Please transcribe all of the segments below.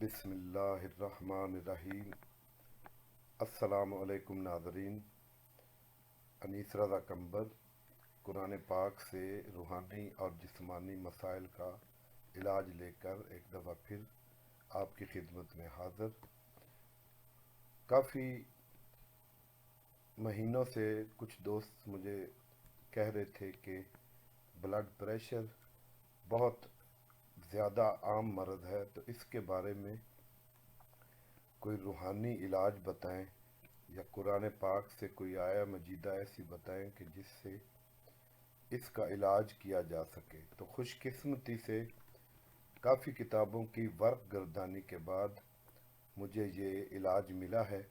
بسم اللہ الرحمن الرحیم۔ السلام علیکم ناظرین۔ انیس رضا کمبر قرآن پاک سے روحانی اور جسمانی مسائل کا علاج لے کر ایک دفعہ پھر آپ کی خدمت میں حاضر۔ کافی مہینوں سے کچھ دوست مجھے کہہ رہے تھے کہ بلڈ پریشر بہت زیادہ عام مرض ہے، تو اس کے بارے میں کوئی روحانی علاج بتائیں یا قرآن پاک سے کوئی آیا مجیدہ ایسی بتائیں کہ جس سے اس کا علاج کیا جا سکے۔ تو خوش قسمتی سے کافی کتابوں کی ورق گردانی کے بعد مجھے یہ علاج ملا ہے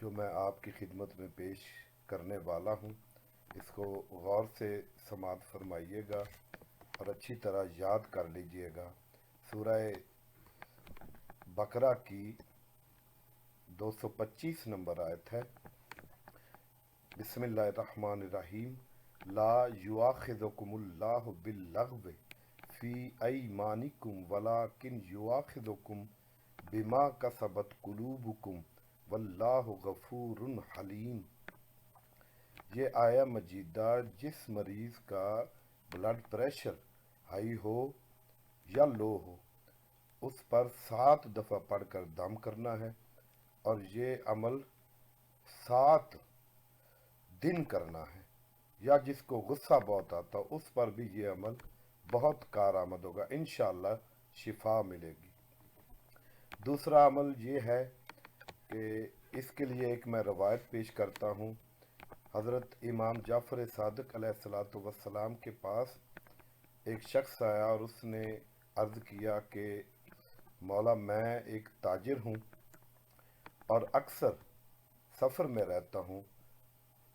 جو میں آپ کی خدمت میں پیش کرنے والا ہوں۔ اس کو غور سے سماعت فرمائیے گا اور اچھی طرح یاد کر لیجئے گا۔ سورہ بقرہ کی 225 نمبر آیت ہے۔ بسم اللہ الرحمن الرحیم۔ لا یؤاخذکم اللہ باللغو فی ایمانکم ولکن یؤاخذکم بما کسبت قلوبکم واللہ غفور حلیم۔ یہ آیہ مجیدہ جس مریض کا بلڈ پریشر ہائی ہو یا لو ہو اس پر 7 دفعہ پڑھ کر دم کرنا ہے، اور یہ عمل 7 دن کرنا ہے۔ یا جس کو غصہ بہت آتا اس پر بھی یہ عمل بہت کارآمد ہوگا، انشاءاللہ شفا ملے گی۔ دوسرا عمل یہ ہے کہ اس کے لیے ایک میں روایت پیش کرتا ہوں۔ حضرت امام جعفر صادق علیہ السلام کے پاس ایک شخص آیا اور اس نے عرض کیا کہ مولا میں ایک تاجر ہوں اور اکثر سفر میں رہتا ہوں،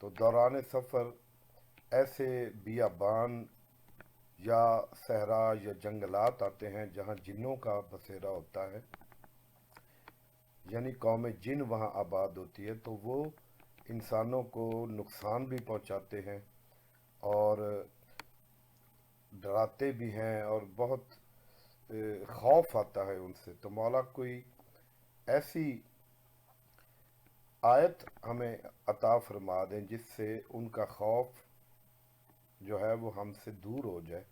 تو دوران سفر ایسے بیابان یا صحرا یا جنگلات آتے ہیں جہاں جنوں کا بسیرا ہوتا ہے، یعنی قوم جن وہاں آباد ہوتی ہے، تو وہ انسانوں کو نقصان بھی پہنچاتے ہیں اور ڈراتے بھی ہیں اور بہت خوف آتا ہے ان سے۔ تو مولا کوئی ایسی آیت ہمیں عطا فرما دیں جس سے ان کا خوف جو ہے وہ ہم سے دور ہو جائے۔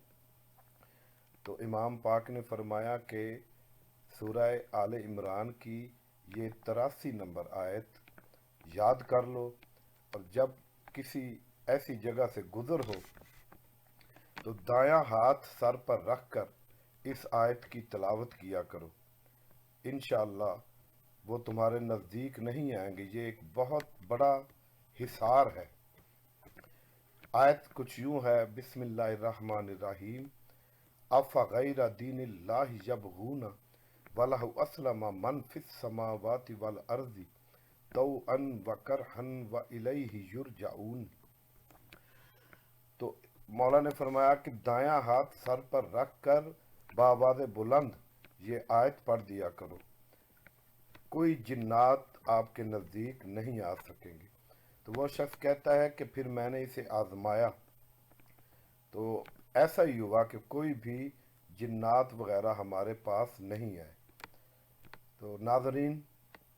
تو امام پاک نے فرمایا کہ سورہ آل عمران کی یہ 83 نمبر آیت یاد کر لو، اور جب کسی ایسی جگہ سے گزر ہو تو دایاں ہاتھ سر پر رکھ کر اس آیت کی تلاوت کیا کرو، انشاءاللہ وہ تمہارے نزدیک نہیں آئیں گے۔ یہ ایک بہت بڑا حصار ہے۔ آیت کچھ یوں ہے، بسم اللہ الرحمن الرحیم۔ افغیر دین اللہ یبغون وَلَهُ أَسْلَمَ مَنْ فِي السَّمَاوَاتِ وَالْأَرْضِ طَوْعًا وَكَرْهًا وَإِلَيْهِ يُرْجَعُونَ۔ تو مولا نے فرمایا کہ دایاں ہاتھ سر پر رکھ کر بآواز بلند یہ آیت پڑھ دیا کرو، کوئی جنات آپ کے نزدیک نہیں آ سکیں گے۔ تو وہ شخص کہتا ہے کہ پھر میں نے اسے آزمایا تو ایسا ہی ہوا کہ کوئی بھی جنات وغیرہ ہمارے پاس نہیں آئے۔ تو ناظرین،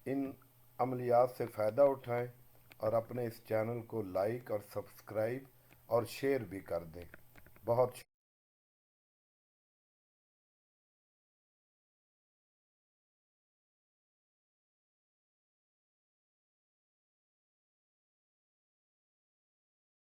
ان عملیات سے فائدہ اٹھائیں اور اپنے اس چینل کو لائک اور سبسکرائب اور شیئر بھی کر دیں۔ بہت